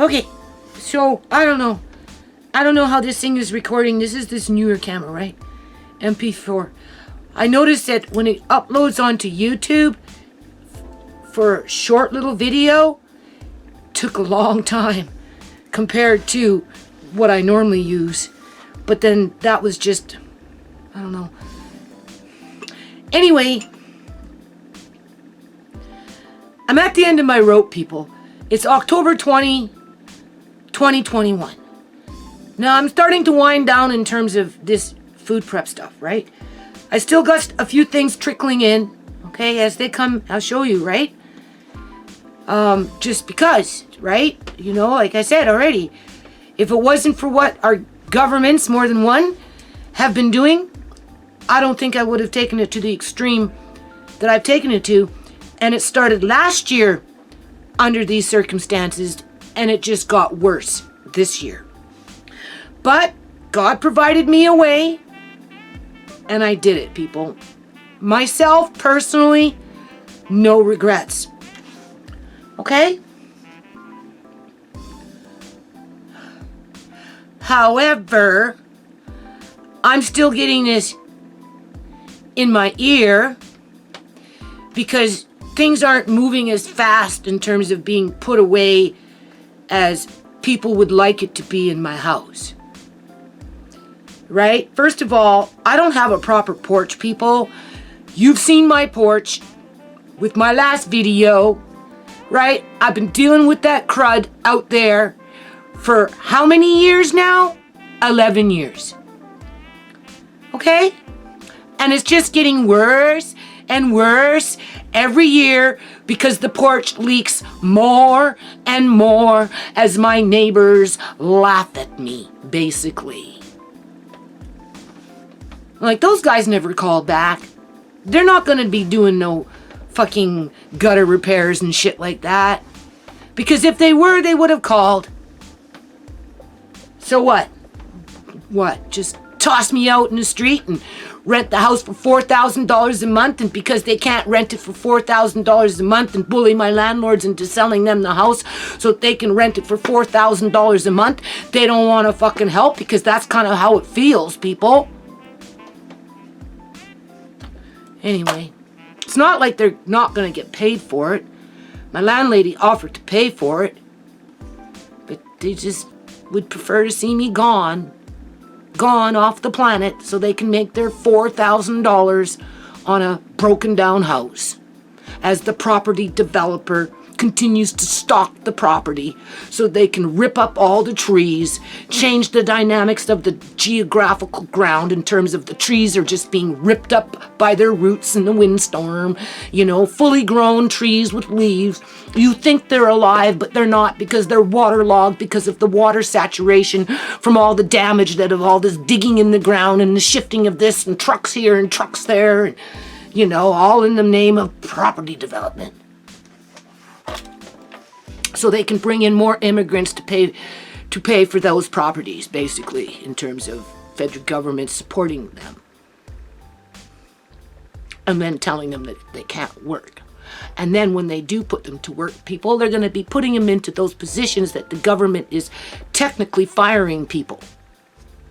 Okay, so I don't know. I don't know how this thing is recording. This is this newer camera, right? MP4. I noticed that when it uploads onto YouTube for short little video, took a long time compared to what I normally use. But then that was just, I don't know. Anyway, I'm at the end of my rope, people. It's October 20, 2021. Now I'm starting to wind down in terms of this food prep stuff, right? I still got a few things trickling in, okay? As they come, I'll show you, right? Just because, right? You know, like I said already, if it wasn't for what our governments, more than one, have been doing, I don't think I would have taken it to the extreme that I've taken it to. And it started last year under these circumstances, and it just got worse this year. But God provided me a way, and I did it, people. Myself, personally, no regrets. Okay? However, I'm still getting this in my ear because things aren't moving as fast in terms of being put away as people would like it to be in my house. Right? First of all, I don't have a proper porch, people. You've seen my porch with my last video, right? I've been dealing with that crud out there for how many years now? 11 years. Okay? And it's just getting worse and worse every year because the porch leaks more and more as my neighbors laugh at me, basically. Like, those guys never called back. They're not gonna be doing no fucking gutter repairs and shit like that. Because if they were, they would have called. So what? What? Just toss me out in the street and rent the house for $4,000 a month, and because they can't rent it for $4,000 a month and bully my landlords into selling them the house so that they can rent it for $4,000 a month, they don't want to fucking help because that's kind of how it feels, people. Anyway, it's not like they're not going to get paid for it. My landlady offered to pay for it, but they just would prefer to see me gone off the planet so they can make their $4,000 on a broken down house as the property developer continues to stock the property so they can rip up all the trees, change the dynamics of the geographical ground in terms of the trees are just being ripped up by their roots in the windstorm, you know, fully grown trees with leaves. You think they're alive, but they're not because they're waterlogged because of the water saturation from all the damage that of all this digging in the ground and the shifting of this and trucks here and trucks there, and, you know, all in the name of property development. So they can bring in more immigrants to pay for those properties, basically, in terms of federal government supporting them. And then telling them that they can't work. And then when they do put them to work, people, they're going to be putting them into those positions that the government is technically firing people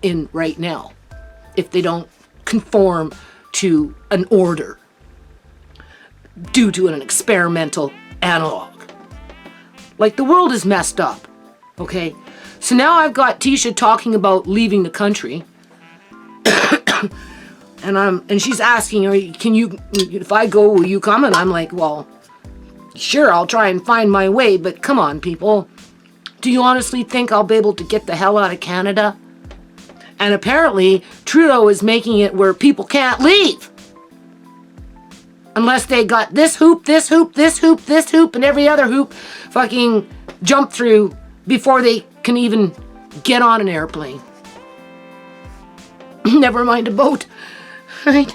in right now, if they don't conform to an order due to an experimental analog. Like, the world is messed up, okay? So now I've got Tisha talking about leaving the country. and she's asking, if I go, will you come? And I'm like, well, sure, I'll try and find my way, but come on, people. Do you honestly think I'll be able to get the hell out of Canada? And apparently, Trudeau is making it where people can't leave. Unless they got this hoop, this hoop, this hoop, this hoop, and every other hoop fucking jump through before they can even get on an airplane. Never mind a boat. Right?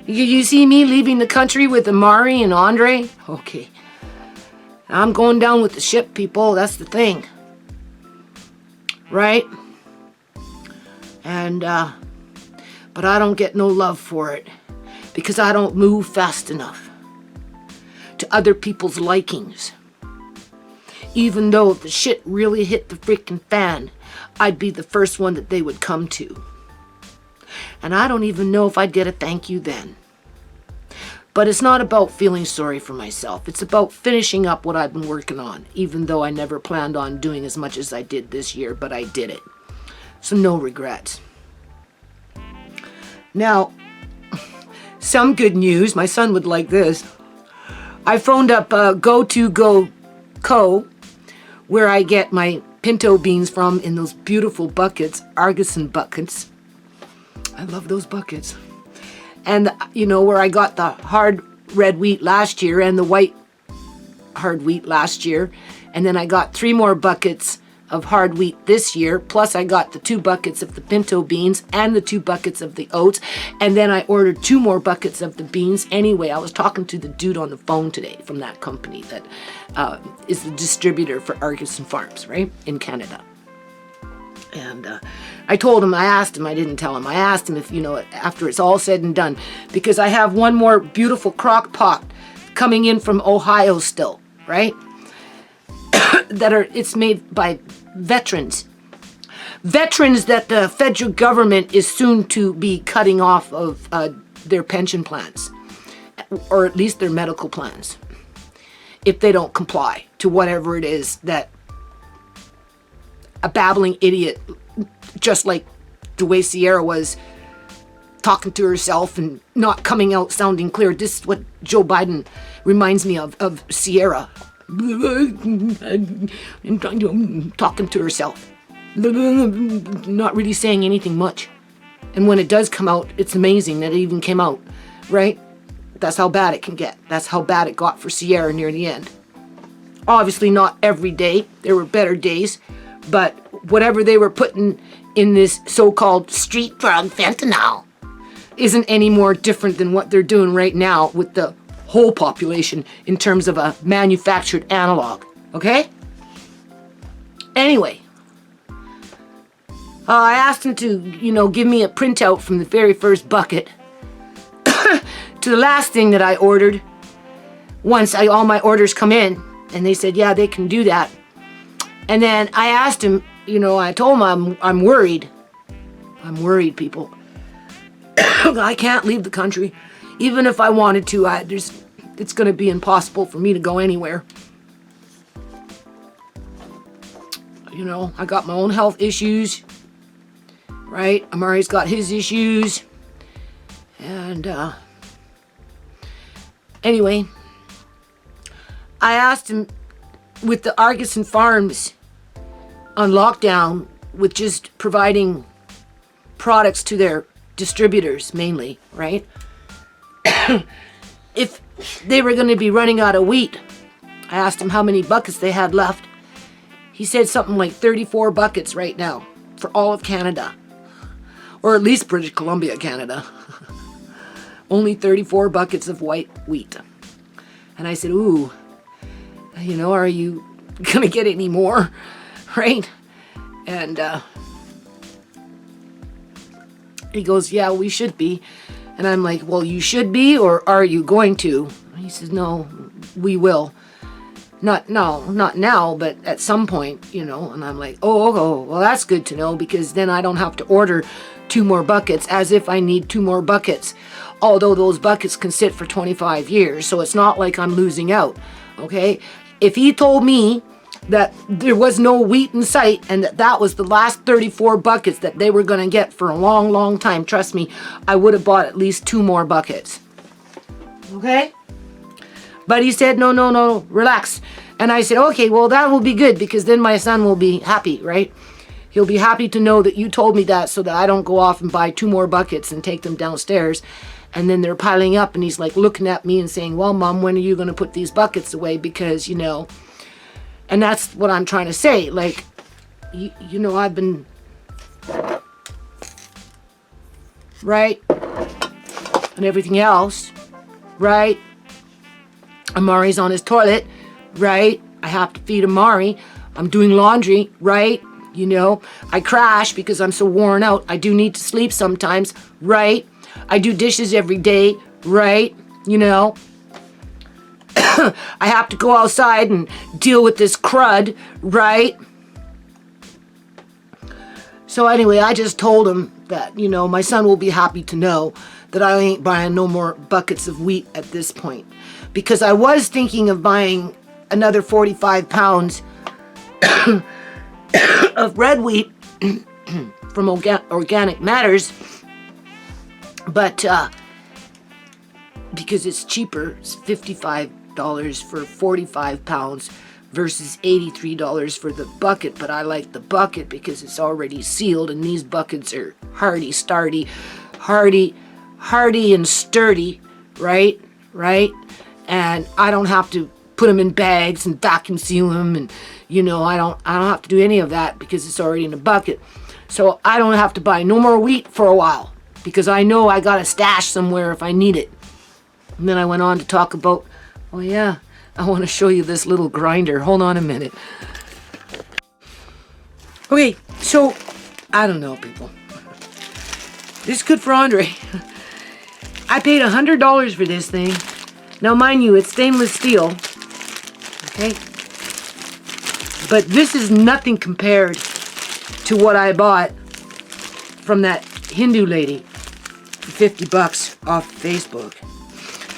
You see me leaving the country with Amari and Andre? Okay. I'm going down with the ship, people. That's the thing. Right? And, but I don't get no love for it. Because I don't move fast enough to other people's likings. Even though if the shit really hit the freaking fan, I'd be the first one that they would come to. And I don't even know if I'd get a thank you then. But it's not about feeling sorry for myself. It's about finishing up what I've been working on, even though I never planned on doing as much as I did this year, but I did it. So no regrets. Now, some good news. My son would like this. I phoned up Go2Go Co, where I get my pinto beans from in those beautiful buckets, artisan buckets. I love those buckets. And, you know, where I got the hard red wheat last year and the white hard wheat last year. And then I got 3 more buckets of hard wheat this year. Plus I got the 2 buckets of the pinto beans and the 2 buckets of the oats. And then I ordered 2 more buckets of the beans. Anyway, I was talking to the dude on the phone today from that company that is the distributor for Artisan Farms, right, in Canada. And I told him, I asked him, I didn't tell him, I asked him if, you know, after it's all said and done, because I have one more beautiful crock pot coming in from Ohio still, right? It's made by veterans. Veterans that the federal government is soon to be cutting off of their pension plans, or at least their medical plans, if they don't comply to whatever it is that a babbling idiot, just like the way Ciera was talking to herself and not coming out sounding clear. This is what Joe Biden reminds me of Ciera. Talking to herself. Not really saying anything much. And when it does come out, it's amazing that it even came out, right? That's how bad it can get. That's how bad it got for Ciera near the end. Obviously not every day. There were better days. But whatever they were putting in this so-called street drug fentanyl isn't any more different than what they're doing right now with the whole population in terms of a manufactured analog. Okay? Anyway, I asked him to, you know, give me a printout from the very first bucket to the last thing that I ordered once all my orders come in. And they said, yeah, they can do that. And then I asked him, you know, I told him I'm worried. I'm worried, people. I can't leave the country. Even if I wanted to, it's going to be impossible for me to go anywhere. You know, I got my own health issues, right? Amari's got his issues. And anyway, I asked him, with the Artisan Farms on lockdown, with just providing products to their distributors mainly, right? If they were going to be running out of wheat, I asked him how many buckets they had left. He said something like 34 buckets right now for all of Canada, or at least British Columbia, Canada. Only 34 buckets of white wheat. And I said, ooh, you know, are you going to get any more, right? And he goes, yeah, we should be. And I'm like, well, you should be, or are you going to? And he says, no, we will. Not now, but at some point, you know. And I'm like, oh, well, that's good to know, because then I don't have to order 2 more buckets, as if I need 2 more buckets. Although those buckets can sit for 25 years, so it's not like I'm losing out, okay? If he told me that there was no wheat in sight and that was the last 34 buckets that they were going to get for a long, long time, trust me, I would have bought at least 2 more buckets. Okay? But he said, no, relax. And I said, okay, well, that will be good, because then my son will be happy, right? He'll be happy to know that you told me that, so that I don't go off and buy 2 more buckets and take them downstairs. And then they're piling up, and he's like looking at me and saying, well, Mom, when are you going to put these buckets away? Because, you know, and that's what I'm trying to say. Like, you know, I've been, right? And everything else, right? Amari's on his toilet, right? I have to feed Amari. I'm doing laundry, right? You know, I crash because I'm so worn out. I do need to sleep sometimes, right? I do dishes every day, right? You know, I have to go outside and deal with this crud, right? So anyway, I just told him that, you know, my son will be happy to know that I ain't buying no more buckets of wheat at this point. Because I was thinking of buying another 45 pounds of red wheat from Organic Natters. But because it's cheaper, it's $55 for 45 pounds versus $83 for the bucket. But I like the bucket because it's already sealed, and these buckets are hardy and sturdy, right? And I don't have to put them in bags and vacuum seal them, and you know, I don't have to do any of that because it's already in a bucket. So I don't have to buy no more wheat for a while because I know I got a stash somewhere if I need it. And then I went on to talk about, oh yeah, I want to show you this little grinder. Hold on a minute. Okay, so I don't know, people. This is good for Andre. I paid $100 for this thing. Now, mind you, it's stainless steel. Okay? But this is nothing compared to what I bought from that Hindu lady for 50 bucks off Facebook.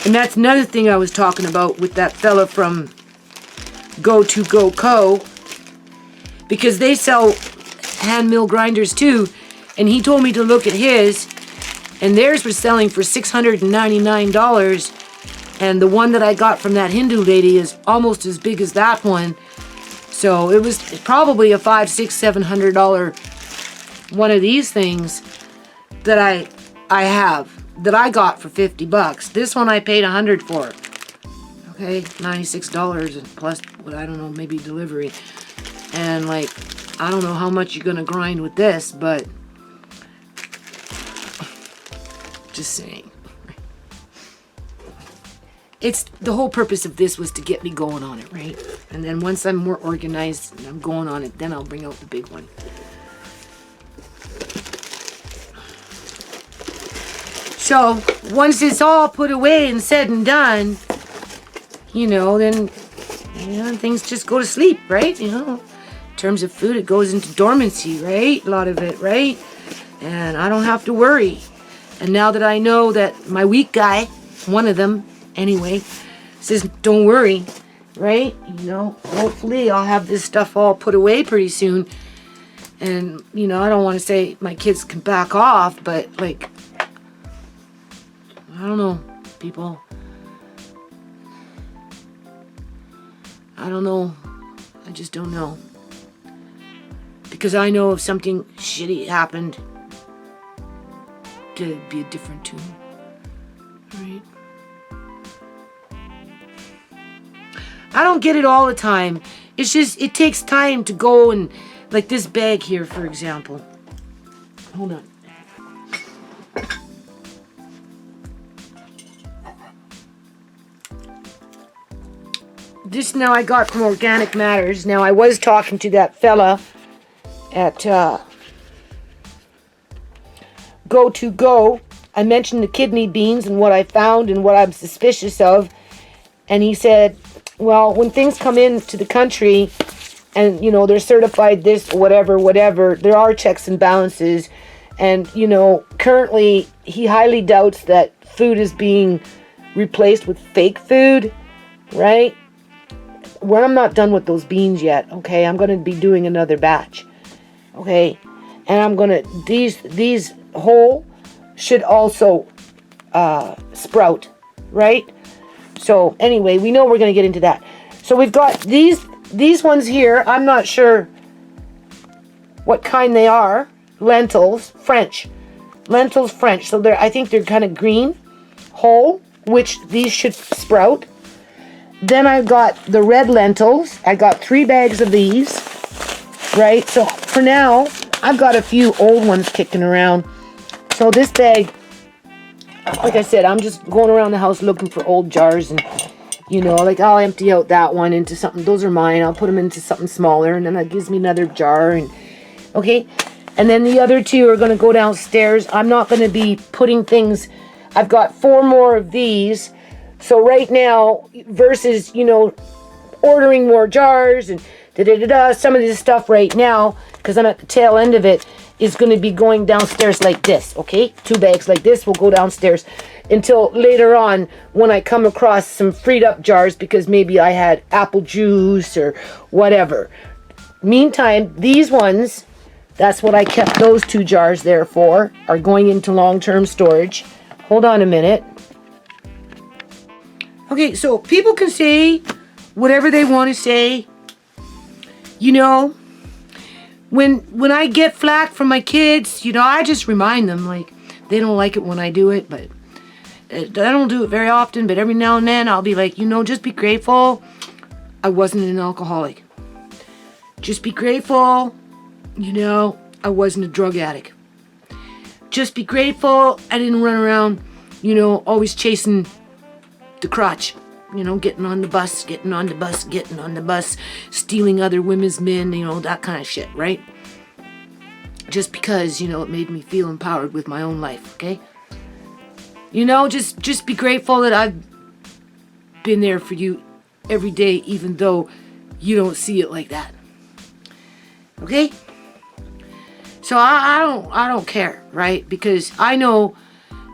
And that's another thing I was talking about with that fella from Go2Go Co. Because they sell hand mill grinders too. And he told me to look at his. And theirs was selling for $699. And the one that I got from that Hindu lady is almost as big as that one. So it was probably a $500, $600, $700 one of these things that I have. That I got for 50 bucks. This one I paid $100 for. Okay, $96 and plus what, I don't know, maybe delivery. And like, I don't know how much you're gonna grind with this, but just saying. It's the whole purpose of this was to get me going on it, right? And then once I'm more organized and I'm going on it, then I'll bring out the big one. So, once it's all put away and said and done, you know, then, you know, things just go to sleep, right? You know, in terms of food, it goes into dormancy, right? A lot of it, right? And I don't have to worry. And now that I know that my weak guy, one of them, anyway, says, don't worry, right? You know, hopefully I'll have this stuff all put away pretty soon. And, you know, I don't want to say my kids can back off, but, like, I don't know, people. I don't know. I just don't know. Because I know if something shitty happened, it'd be a different tune. Right? I don't get it all the time. It's just, it takes time to go and, like this bag here, for example. Hold on. This now I got from Organic Matters. Now I was talking to that fella at Go2Go. I mentioned the kidney beans and what I found and what I'm suspicious of. And he said, well, when things come into the country and, you know, they're certified this, whatever, there are checks and balances. And, you know, currently he highly doubts that food is being replaced with fake food, right? Well, I'm not done with those beans yet, okay? I'm going to be doing another batch, okay? And I'm going to, these whole should also sprout, right? So, anyway, we know we're going to get into that. So, we've got these ones here. I'm not sure what kind they are. Lentils, French. Lentils, French. So, I think they're kind of green, whole, which these should sprout. Then I've got the red lentils. I got 3 bags of these, right? So for now, I've got a few old ones kicking around. So this bag, like I said, I'm just going around the house looking for old jars. And, you know, like I'll empty out that one into something. Those are mine. I'll put them into something smaller. And then that gives me another jar. And okay. And then the other 2 are going to go downstairs. I'm not going to be putting things. I've got 4 more of these. So right now, versus, ordering more jars and some of this stuff right now, because I'm at the tail end of it, is going to be going downstairs like this, okay? 2 bags like this will go downstairs until later on when I come across some freed up jars because maybe I had apple juice or whatever. Meantime, these ones, that's what I kept those 2 jars there for, are going into long-term storage. Hold on a minute. Okay, so people can say whatever they want to say. When I get flack from my kids, I just remind them, like, they don't like it when I do it, but I don't do it very often, but every now and then I'll be like, just be grateful I wasn't an alcoholic. Just be grateful, I wasn't a drug addict. Just be grateful I didn't run around, always chasing the crotch. Getting on the bus, stealing other women's men, that kind of shit, right? Just because, it made me feel empowered with my own life, okay? Just be grateful that I've been there for you every day, even though you don't see it like that. Okay? So I don't care, right? Because I know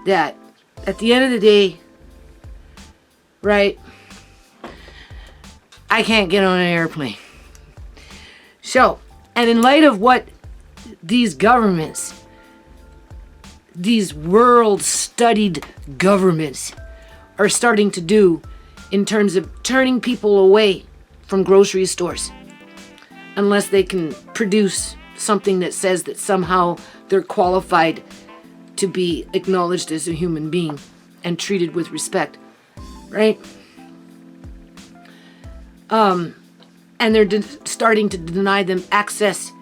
that at the end of the day, right, I can't get on an airplane. So, and in light of what these governments, these world-studied governments are starting to do in terms of turning people away from grocery stores, unless they can produce something that says that somehow they're qualified to be acknowledged as a human being and treated with respect, right? And they're starting to deny them access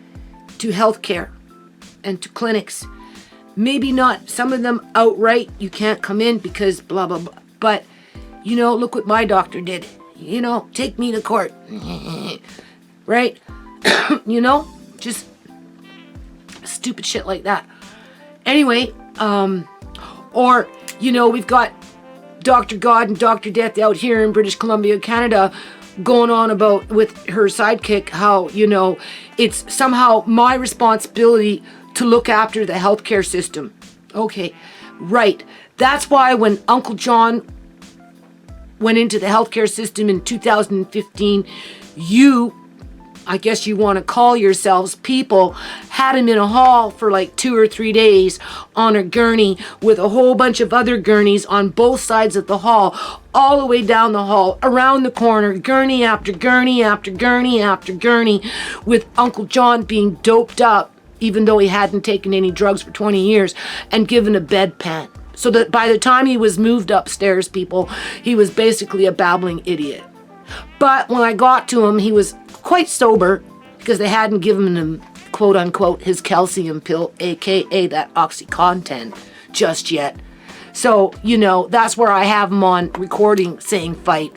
to healthcare and to clinics. Maybe not some of them outright, you can't come in because blah, blah, blah. But, look what my doctor did. Take me to court. Right? Just stupid shit like that. Anyway, or, we've got Dr. God and Dr. Death out here in British Columbia, Canada, going on about with her sidekick how, it's somehow my responsibility to look after the healthcare system. Okay, right. That's why when Uncle John went into the healthcare system in 2015, I guess you want to call yourselves people, had him in a hall for like 2 or 3 days on a gurney with a whole bunch of other gurneys on both sides of the hall, all the way down the hall, around the corner, gurney after gurney after gurney after gurney, with Uncle John being doped up, even though he hadn't taken any drugs for 20 years, and given a bedpan. So that by the time he was moved upstairs, people, he was basically a babbling idiot. But when I got to him, he was quite sober because they hadn't given him, quote unquote, his calcium pill, aka that OxyContin, just yet. So, that's where I have him on recording saying fight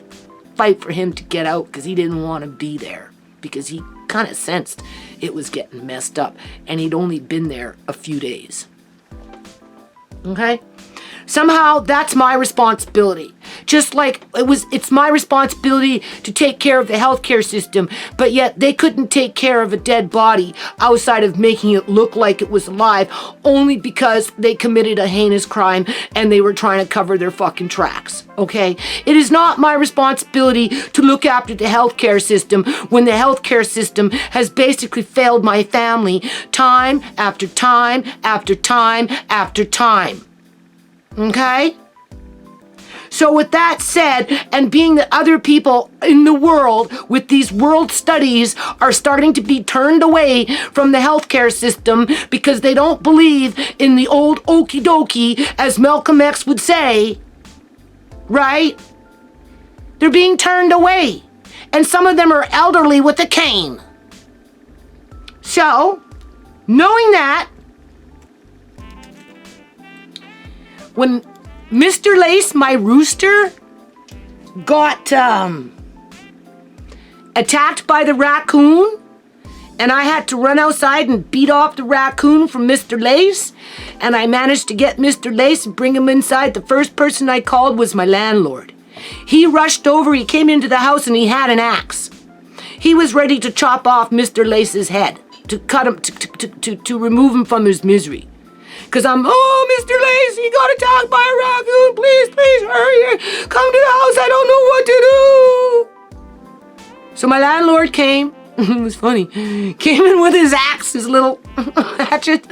for him to get out because he didn't want to be there because he kind of sensed it was getting messed up and he'd only been there a few days. Okay? Somehow that's my responsibility. Just like it's my responsibility to take care of the healthcare system, but yet they couldn't take care of a dead body outside of making it look like it was alive only because they committed a heinous crime and they were trying to cover their fucking tracks. Okay? It is not my responsibility to look after the healthcare system when the healthcare system has basically failed my family time after time after time after time. Okay? So with that said, and being that other people in the world with these world studies are starting to be turned away from the healthcare system because they don't believe in the old okie dokie, as Malcolm X would say, right? They're being turned away. And some of them are elderly with a cane. So, knowing that, when Mr. Lace, my rooster, got attacked by the raccoon, and I had to run outside and beat off the raccoon from Mr. Lace, and I managed to get Mr. Lace and bring him inside, the first person I called was my landlord. He rushed over, he came into the house, and he had an axe. He was ready to chop off Mr. Lace's head, to cut him, to remove him from his misery. Because oh, Mr. Lace, he got attacked by a raccoon. Please, hurry. Come to the house, I don't know what to do. So my landlord came. It was funny. Came in with his axe, his little hatchet.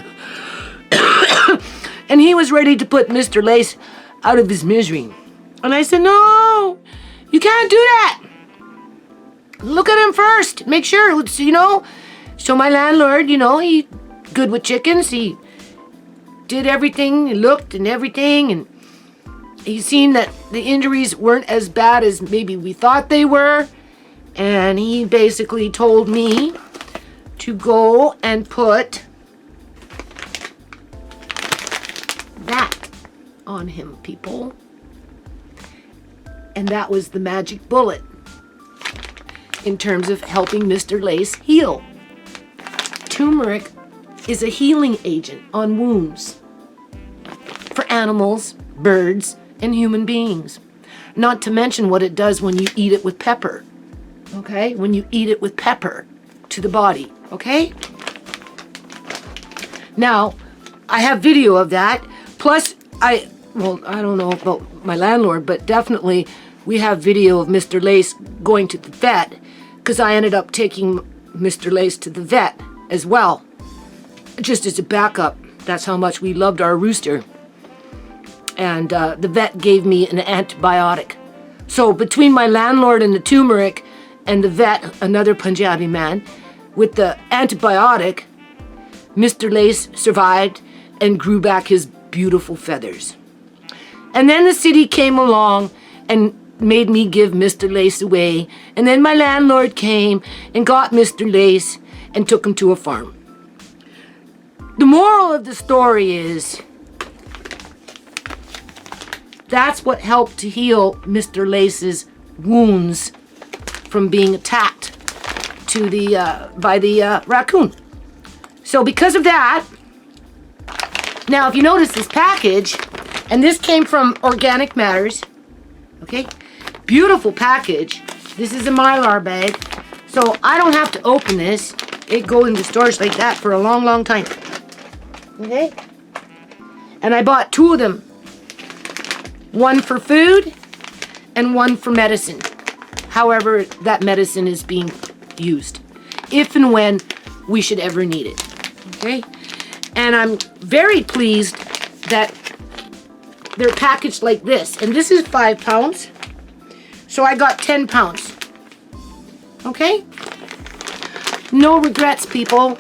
And he was ready to put Mr. Lace out of his misery. And I said, no, you can't do that. Look at him first. Make sure, you know. So my landlord, you know, he good with chickens. He did everything. He looked and everything. And he seen that the injuries weren't as bad as maybe we thought they were. And he basically told me to go and put that on him, people. And that was the magic bullet in terms of helping Mr. Lace heal. Turmeric is a healing agent on wounds for animals, birds, and human beings. Not to mention what it does when you eat it with pepper. Okay? When you eat it with pepper to the body. Okay? Now, I have video of that. Plus, I don't know about my landlord, but definitely we have video of Mr. Lace going to the vet, because I ended up taking Mr. Lace to the vet as well, just as a backup. That's how much we loved our rooster. And the vet gave me an antibiotic. So between my landlord and the turmeric and the vet, another Punjabi man, with the antibiotic, Mr. Lace survived and grew back his beautiful feathers. And then the city came along and made me give Mr. Lace away. And then my landlord came and got Mr. Lace and took him to a farm. The moral of the story is that's what helped to heal Mr. Lace's wounds from being attacked by the raccoon. So because of that, now if you notice this package, and this came from Organic Matters, okay? Beautiful package. This is a Mylar bag, so I don't have to open this. It goes into storage like that for a long, long time. Okay? And I bought 2 of them. One for food and one for medicine. However, that medicine is being used. If and when we should ever need it. Okay? And I'm very pleased that they're packaged like this. And this is 5 pounds. So I got 10 pounds. Okay? No regrets, people.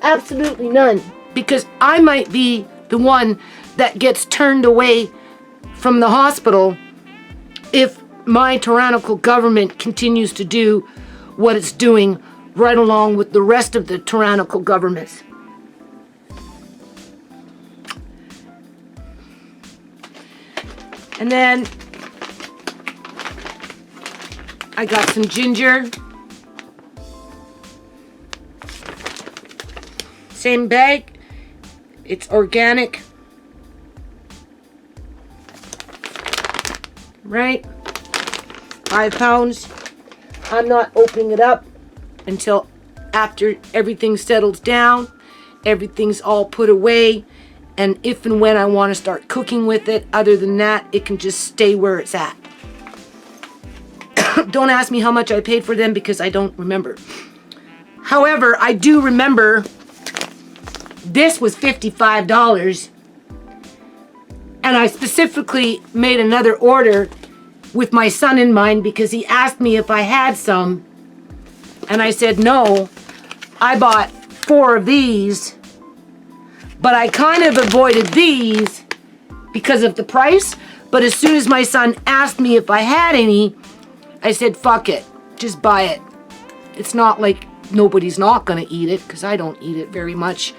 Absolutely none. Because I might be the one that gets turned away from the hospital if my tyrannical government continues to do what it's doing right along with the rest of the tyrannical governments. And then I got some ginger. Same bag. It's organic. Right? 5 pounds. I'm not opening it up until after everything settles down. Everything's all put away. And if and when I want to start cooking with it, other than that, it can just stay where it's at. Don't ask me how much I paid for them because I don't remember. However, I do remember this was $55. And I specifically made another order with my son in mind because he asked me if I had some. And I said no. I bought 4 of these. But I kind of avoided these because of the price. But as soon as my son asked me if I had any, I said, fuck it. Just buy it. It's not like nobody's not going to eat it because I don't eat it very much.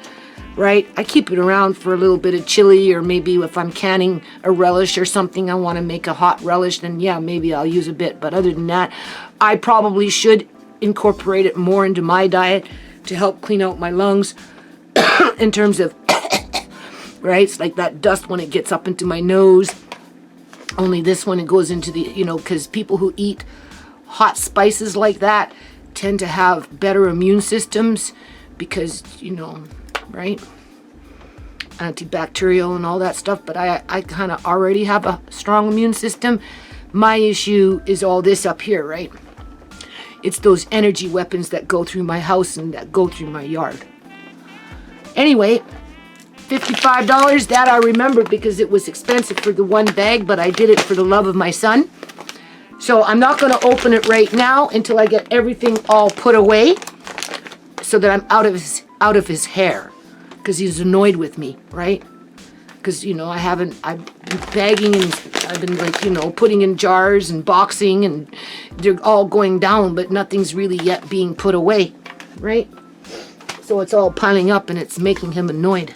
Right? I keep it around for a little bit of chili, or maybe if I'm canning a relish or something, I want to make a hot relish, then yeah, maybe I'll use a bit. But other than that, I probably should incorporate it more into my diet to help clean out my lungs in terms of, right? It's like that dust when it gets up into my nose. Only this one, it goes into the, you know, because people who eat hot spices like that tend to have better immune systems because, you know, right? Antibacterial and all that stuff. But I kind of already have a strong immune system. My issue is all this up here, right? It's those energy weapons that go through my house and that go through my yard. Anyway, $55, that I remember because it was expensive for the one bag, but I did it for the love of my son. So I'm not going to open it right now until I get everything all put away so that I'm out of his hair, because he's annoyed with me, right? Because, you know, I've been bagging and I've been, like, you know, putting in jars and boxing and they're all going down, but nothing's really yet being put away, right? So it's all piling up and it's making him annoyed.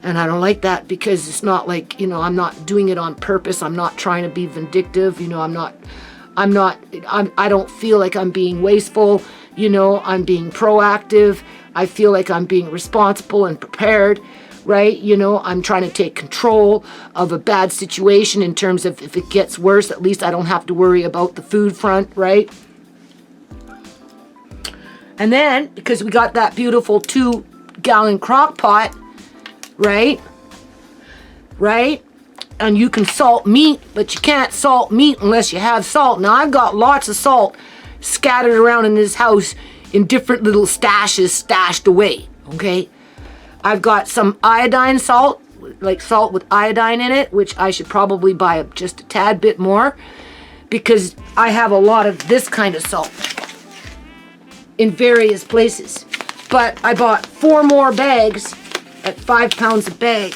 And I don't like that because it's not like, you know, I'm not doing it on purpose. I'm not trying to be vindictive. You know, I don't feel like I'm being wasteful. You know, I'm being proactive. I feel like I'm being responsible and prepared, right? You know, I'm trying to take control of a bad situation in terms of if it gets worse, at least I don't have to worry about the food front, right? And then, because we got that beautiful 2-gallon crock pot, right? And you can salt meat, but you can't salt meat unless you have salt. Now, I've got lots of salt scattered around in this house in different little stashes stashed away, okay? I've got some iodine salt, like salt with iodine in it, which I should probably buy just a tad bit more because I have a lot of this kind of salt in various places. But I bought 4 more bags at 5 pounds a bag,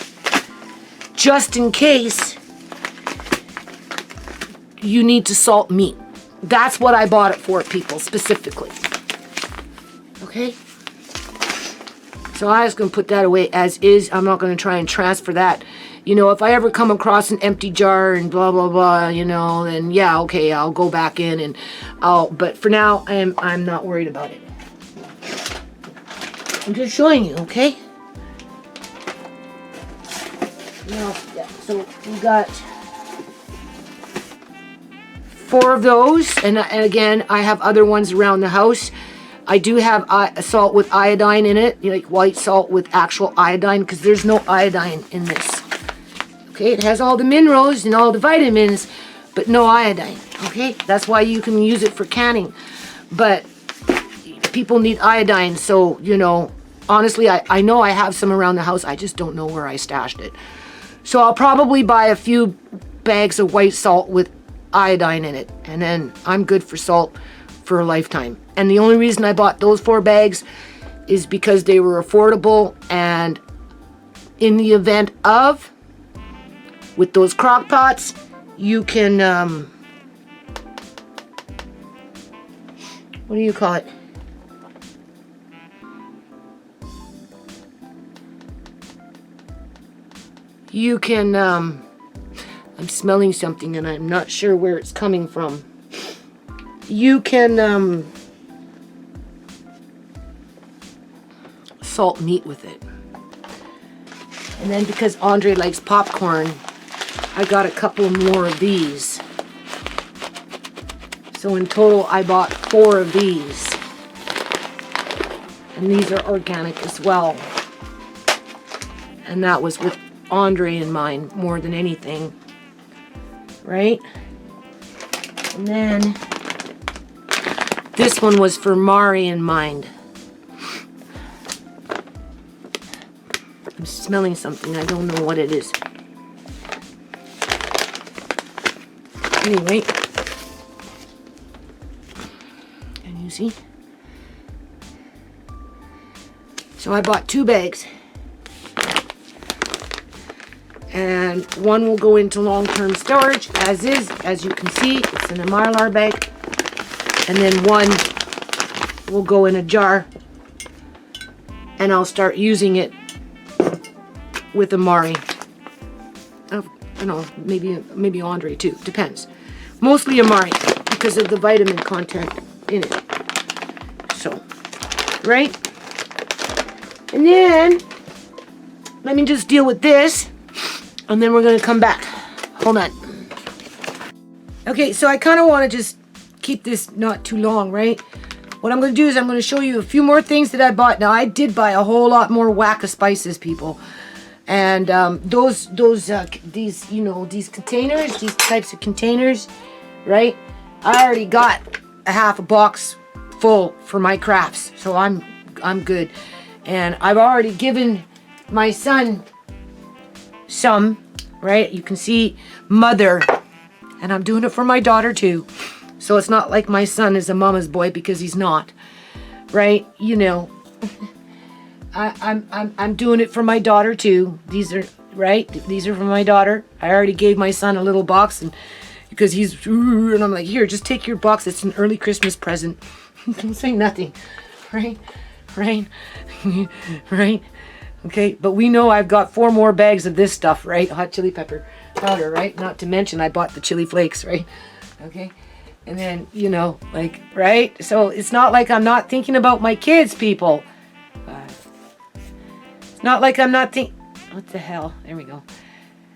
just in case you need to salt meat. That's what I bought it for, people, specifically. Okay? So I was going to put that away as is. I'm not going to try and transfer that. You know, if I ever come across an empty jar and blah, blah, blah, you know, then yeah, okay, I'll go back in and but for now, I'm not worried about it. I'm just showing you, okay? Now, yeah, so we got 4 of those, and again, I have other ones around the house. I do have salt with iodine in it, like white salt with actual iodine, because there's no iodine in this. Okay, it has all the minerals and all the vitamins, but no iodine. Okay, that's why you can use it for canning. But people need iodine, so, you know, honestly, I know I have some around the house. I just don't know where I stashed it. So I'll probably buy a few bags of white salt with iodine in it, and then I'm good for salt for a lifetime. And the only reason I bought those 4 bags is because they were affordable, and in the event of, with those crock pots, you can, what do you call it? You can, I'm smelling something and I'm not sure where it's coming from. You can salt meat with it. And then because Andre likes popcorn, I got a couple more of these. So in total, I bought 4 of these. And these are organic as well. And that was with Andre in mind more than anything, right? And then this one was for Mari in mind. I'm smelling something. I don't know what it is. Anyway, can you see? So I bought 2 bags. And one will go into long-term storage, as is, as you can see, it's in a Mylar bag. And then one will go in a jar, and I'll start using it with Amari. You know, maybe Andre too, depends. Mostly Amari, because of the vitamin content in it. So, right? And then, let me just deal with this. And then we're going to come back. Hold on. Okay, so I kind of want to just keep this not too long, right? What I'm going to do is I'm going to show you a few more things that I bought. Now, I did buy a whole lot more whack of spices, people. And these, you know, these containers, these types of containers, right? I already got a half a box full for my crafts, so I'm good. And I've already given my son some, right? You can see mother, and I'm doing it for my daughter too. So it's not like my son is a mama's boy, because he's not, right? You know, I'm doing it for my daughter too. These are, right? These are for my daughter. I already gave my son a little box, and because he's, and I'm like, here, just take your box. It's an early Christmas present. Don't say nothing, right? Right? Right? Okay, but we know I've got 4 more bags of this stuff, right? Hot chili pepper powder, right? Not to mention I bought the chili flakes, right? Okay. And then, you know, like, right? So it's not like I'm not thinking about my kids, people. It's not like I'm not what the hell? There we go.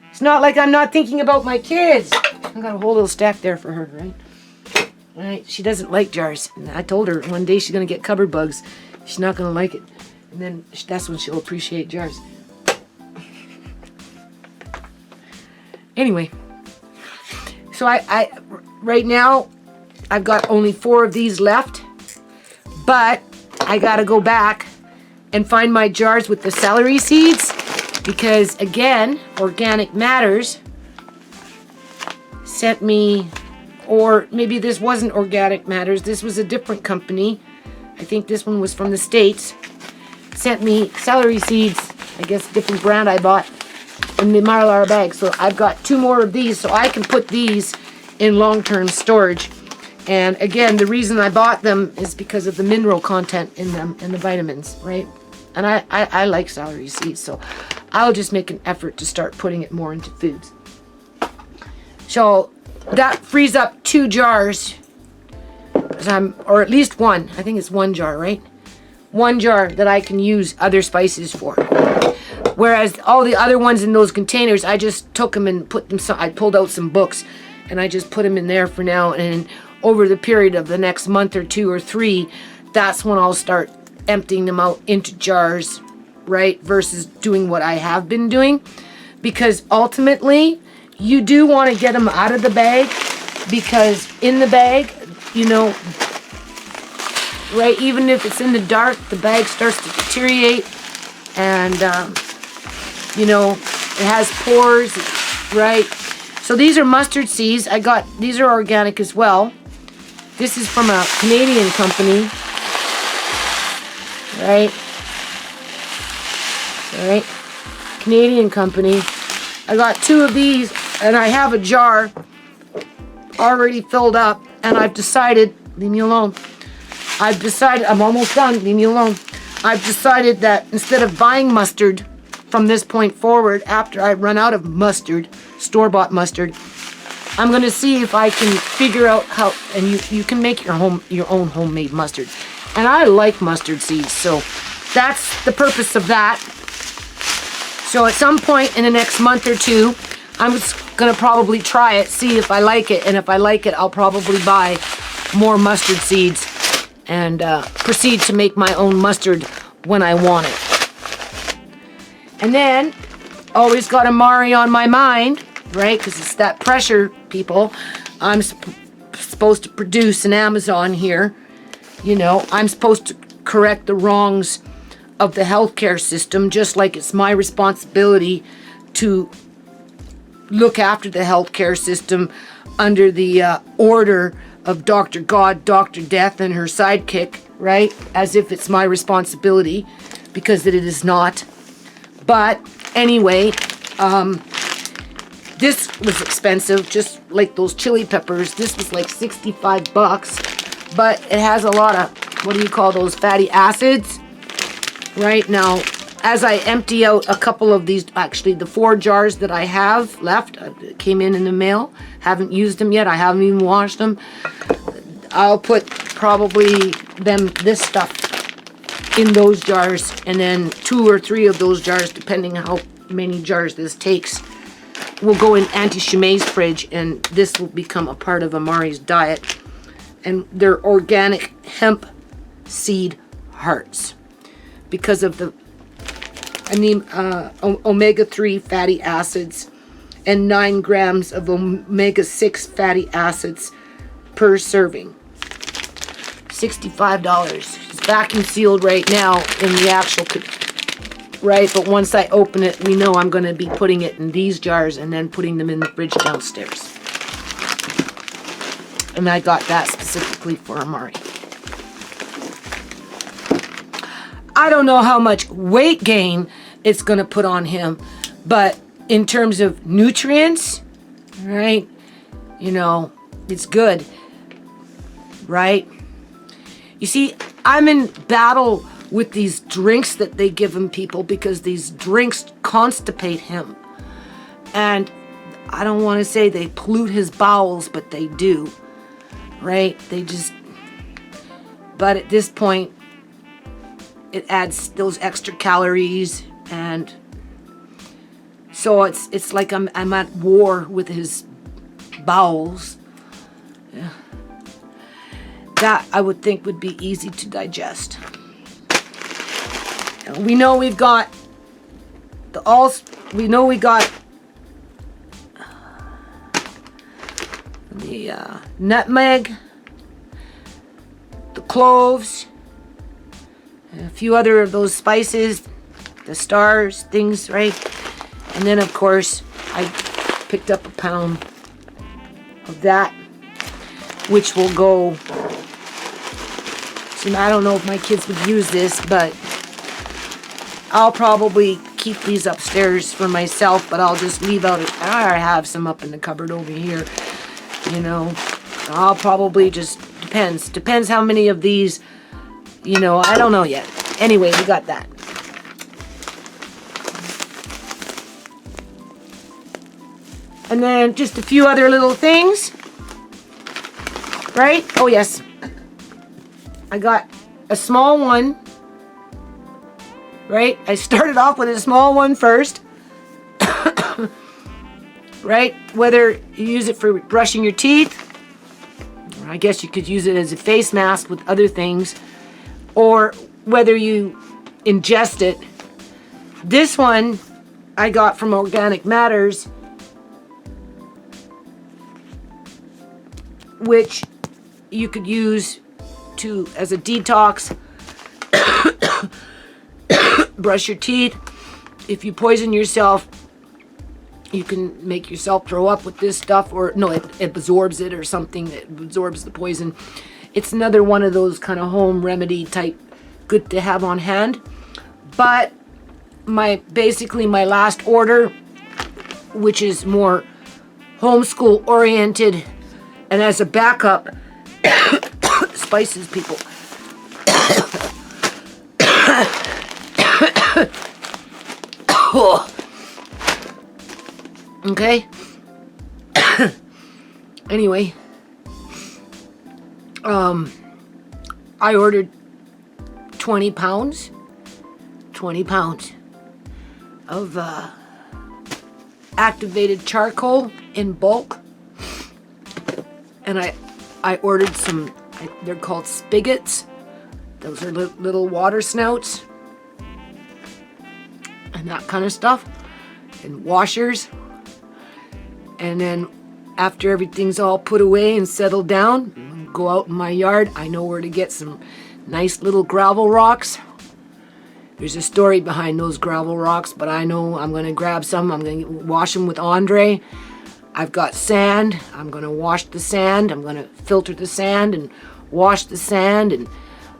It's not like I'm not thinking about my kids. I got a whole little stack there for her, right? Right? She doesn't like jars. And I told her one day she's going to get cupboard bugs. She's not going to like it. And then that's when she'll appreciate jars. Anyway. So I right now, I've got only 4 of these left, but I gotta go back and find my jars with the celery seeds, because again, Organic Matters sent me, or maybe this wasn't Organic Matters, this was a different company. I think this one was from the States. Sent me celery seeds, I guess a different brand I bought, in the Mylar bag. So I've got 2 more of these, so I can put these in long-term storage. And again, the reason I bought them is because of the mineral content in them and the vitamins, right? And I like celery seeds, so I'll just make an effort to start putting it more into foods. So that frees up 2 jars, or at least 1. I think it's 1 jar, right? 1 jar that I can use other spices for. Whereas all the other ones in those containers, I just took them and put them. I pulled out some books, and I just put them in there for now. And over the period of the next month or 2 or 3, that's when I'll start emptying them out into jars, right? Versus doing what I have been doing. Because ultimately, you do want to get them out of the bag, because in the bag, you know, right, even if it's in the dark, the bag starts to deteriorate, and you know, it has pores, right? So these are mustard seeds. These are organic as well. This is from a Canadian company, right? All right, Canadian company. I got 2 of these, and I have a jar already filled up, and I've decided, leave me alone. I'm almost done, leave me alone. I've decided that instead of buying mustard from this point forward, after I run out of mustard, store-bought mustard, I'm going to see if I can figure out how, and you can make your own homemade mustard. And I like mustard seeds, so that's the purpose of that. So at some point in the next month or 2, I'm just going to probably try it, see if I like it, and if I like it, I'll probably buy more mustard seeds and proceed to make my own mustard when I want it. And then, always got Amari on my mind, right? Because it's that pressure, people. I'm supposed to produce an Amazon here. You know, I'm supposed to correct the wrongs of the healthcare system, just like it's my responsibility to look after the healthcare system under the order of Dr. God, Dr. Death, and her sidekick, right? As if it's my responsibility, because it is not. But anyway, this was expensive, just like those chili peppers. This was like 65 bucks, but it has a lot of, what do you call those, fatty acids? Right now, as I empty out a couple of these, actually the 4 jars that I have left, came in the mail, haven't used them yet, I haven't even washed them. I'll put probably this stuff in those jars, and then 2 or 3 of those jars, depending how many jars this takes, will go in Auntie ShaMay's fridge, and this will become a part of Amari's diet. And they're organic hemp seed hearts because of the omega-3 fatty acids and 9 grams of omega-6 fatty acids per serving. $65. It's vacuum sealed right now in the actual, right? But once I open it, we know I'm going to be putting it in these jars and then putting them in the fridge downstairs. And I got that specifically for Amari. I don't know how much weight gain it's going to put on him, but in terms of nutrients, right? You know, it's good, right? You see, I'm in battle with these drinks that they give him, people, because these drinks constipate him. And I don't want to say they pollute his bowels, but they do, right? They just, but at this point, it adds those extra calories, and so it's like I'm at war with his bowels. Yeah. That I would think would be easy to digest. We know we've got we got the nutmeg, the cloves, and a few other of those spices, the stars, things, right? And then, of course, I picked up a pound of that, which will go. See, I don't know if my kids would use this, but I'll probably keep these upstairs for myself, but I'll just leave out, I have some up in the cupboard over here, you know. I'll probably just, depends how many of these, you know, I don't know yet. Anyway, we got that. And then just a few other little things, right? Oh yes, I got a small one, right? I started off with a small one first, right? Whether you use it for brushing your teeth, I guess you could use it as a face mask with other things, or whether you ingest it. This one I got from Organic Matters, which you could use as a detox. Brush your teeth. If you poison yourself, you can make yourself throw up with this stuff, or no, it absorbs it or something. It absorbs the poison. It's another one of those kind of home remedy type, good to have on hand. But basically my last order, which is more homeschool oriented, and as a backup, spices, people. Okay. Anyway, I ordered 20 pounds of activated charcoal in bulk. And I ordered some, they're called spigots. Those are little water snouts and that kind of stuff, and washers. And then after everything's all put away and settled down, go out in my yard. I know where to get some nice little gravel rocks. There's a story behind those gravel rocks, but I know I'm going to grab some. I'm going to wash them with Andre. I've got sand. I'm going to wash the sand. I'm going to filter the sand and wash the sand, and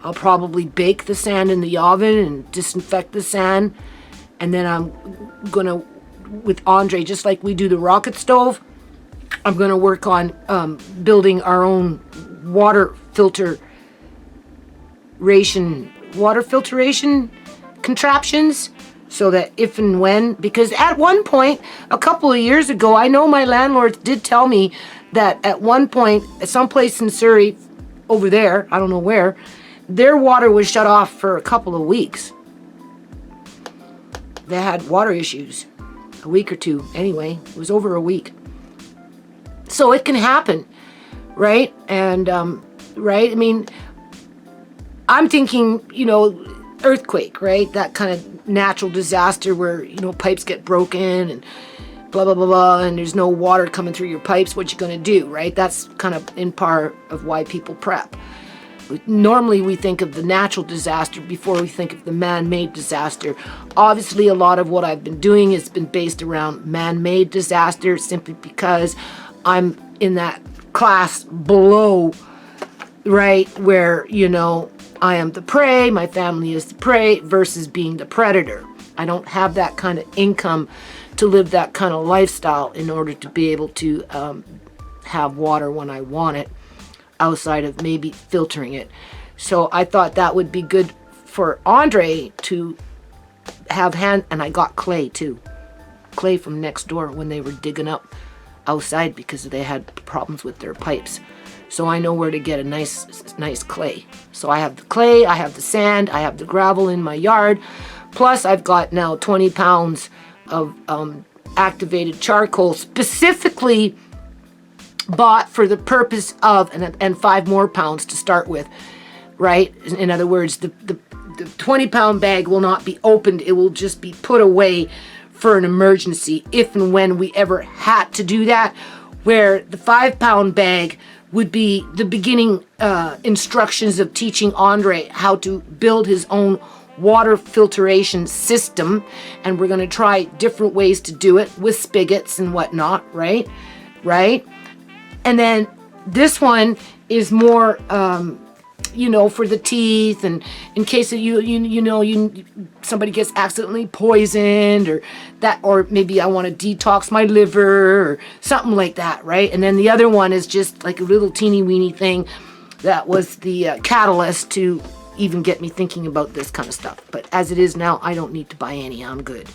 I'll probably bake the sand in the oven and disinfect the sand. And then I'm going to, with Andre, just like we do the rocket stove, I'm going to work on building our own water filtration contraptions, so that if and when, because at one point, a couple of years ago, I know my landlord did tell me that at one point, at some place in Surrey, over there, I don't know where, their water was shut off for a couple of weeks. They had water issues. A week or two. Anyway, it was over a week. So it can happen, right? And, right? I mean, I'm thinking, you know, earthquake, right? That kind of natural disaster where, you know, pipes get broken and blah, blah, blah, blah, and there's no water coming through your pipes. What you going to do, right? That's kind of in part of why people prep. Normally we think of the natural disaster before we think of the man-made disaster. Obviously, a lot of what I've been doing has been based around man-made disaster simply because I'm in that class below, right, where, you know, I am the prey, my family is the prey, versus being the predator. I don't have that kind of income to live that kind of lifestyle in order to be able to have water when I want it, outside of maybe filtering it. So I thought that would be good for Andre to have and I got clay too. Clay from next door when they were digging up outside because they had problems with their pipes. So I know where to get a nice clay. So I have the clay, I have the sand, I have the gravel in my yard. Plus I've got now 20 pounds of activated charcoal, specifically bought for the purpose of, and 5 more pounds to start with, right? In other words, the 20-pound bag will not be opened. It will just be put away for an emergency if and when we ever had to do that, where the 5-pound bag would be the beginning instructions of teaching Andre how to build his own water filtration system. And we're going to try different ways to do it with spigots and whatnot, right? Right? And then this one is more, you know, for the teeth, and in case of somebody gets accidentally poisoned or that, or maybe I want to detox my liver or something like that, right? And then the other one is just like a little teeny weeny thing that was the catalyst to even get me thinking about this kind of stuff. But as it is now, I don't need to buy any. I'm good.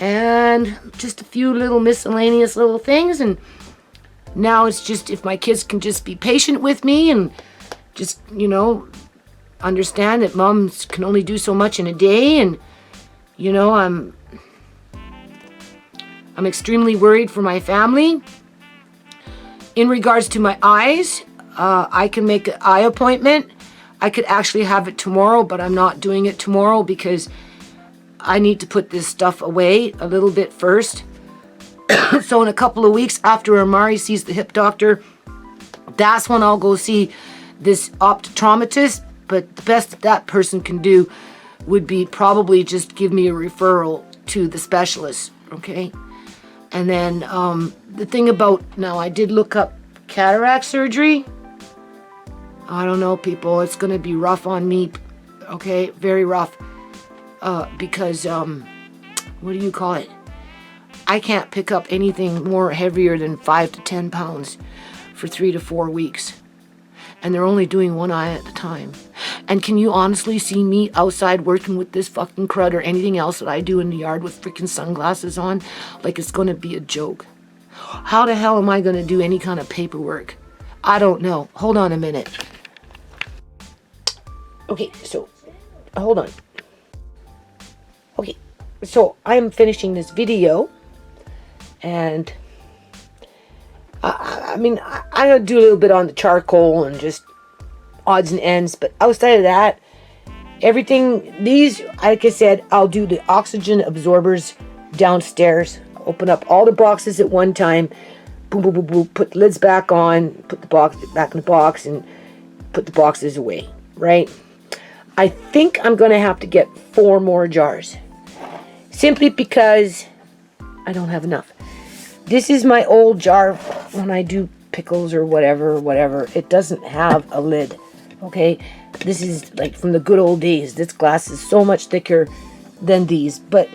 And just a few little miscellaneous little things, and now it's just if my kids can just be patient with me and just, you know, understand that moms can only do so much in a day. And, you know, I'm extremely worried for my family. In regards to my eyes, I can make an eye appointment. I could actually have it tomorrow, but I'm not doing it tomorrow because I need to put this stuff away a little bit first. So in a couple of weeks after Amari sees the hip doctor, that's when I'll go see this optometrist. But the best that person can do would be probably just give me a referral to the specialist, okay? And then the thing about, now I did look up cataract surgery. I don't know, people, it's going to be rough on me, okay? Very rough. Because, what do you call it? I can't pick up anything more heavier than 5 to 10 pounds for 3 to 4 weeks. And they're only doing one eye at a time. And can you honestly see me outside working with this fucking crud or anything else that I do in the yard with freaking sunglasses on? Like it's going to be a joke. How the hell am I going to do any kind of paperwork? I don't know. Hold on a minute. Okay, so, hold on. Okay, so I'm finishing this video. And I mean, I'm going to do a little bit on the charcoal and just odds and ends. But outside of that, everything, these, like I said, I'll do the oxygen absorbers downstairs. Open up all the boxes at one time. Boom, boom, boom, boom. Put the lids back on. Put the box back in the box and put the boxes away, right? I think I'm going to have to get 4 more jars. Simply because I don't have enough. This is my old jar when I do pickles or whatever. It doesn't have a lid, okay? This is like from the good old days. This glass is so much thicker than these. But,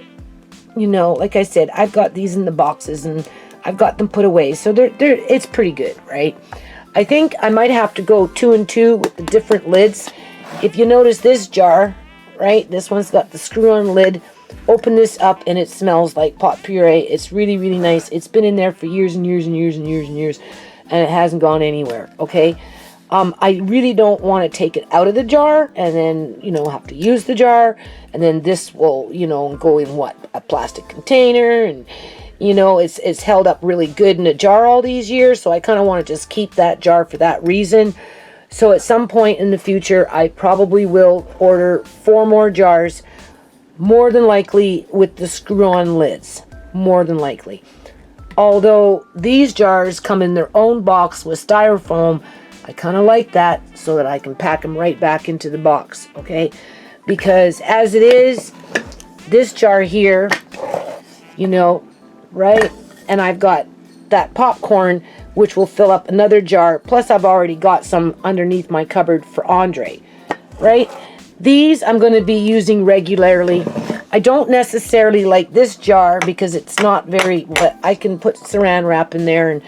you know, like I said, I've got these in the boxes and I've got them put away. So it's pretty good, right? I think I might have to go 2 and 2 with the different lids. If you notice this jar, right? This one's got the screw-on lid. Open this up and it smells like pot puree. It's really, really nice. It's been in there for years and years and years and years and years, and it hasn't gone anywhere, okay? I really don't want to take it out of the jar and then, you know, have to use the jar. And then this will, you know, go in what? A plastic container. And, you know, it's held up really good in a jar all these years. So I kind of want to just keep that jar for that reason. So at some point in the future, I probably will order 4 more jars. More than likely with the screw-on lids. More than likely. Although these jars come in their own box with styrofoam, I kind of like that so that I can pack them right back into the box, okay? Because as it is, this jar here, you know, right? And I've got that popcorn, which will fill up another jar. Plus, I've already got some underneath my cupboard for Andre, right? These I'm going to be using regularly. I don't necessarily like this jar because it's not very, but I can put saran wrap in there and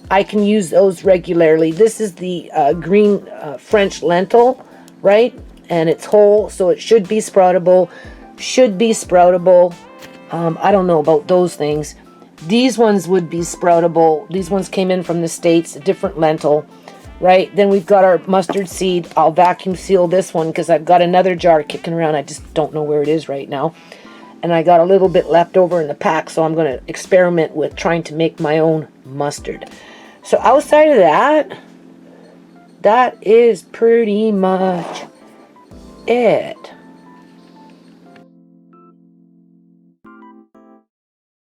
I can use those regularly. This is the green French lentil, right? And it's whole, so it should be sproutable. I don't know about those things. These ones would be sproutable. These ones came in from the States, a different lentil, right? Then we've got our mustard seed. I'll vacuum seal this one because I've got another jar kicking around. I just don't know where it is right now. And I got a little bit left over in the pack, so I'm going to experiment with trying to make my own mustard. So outside of that is pretty much it.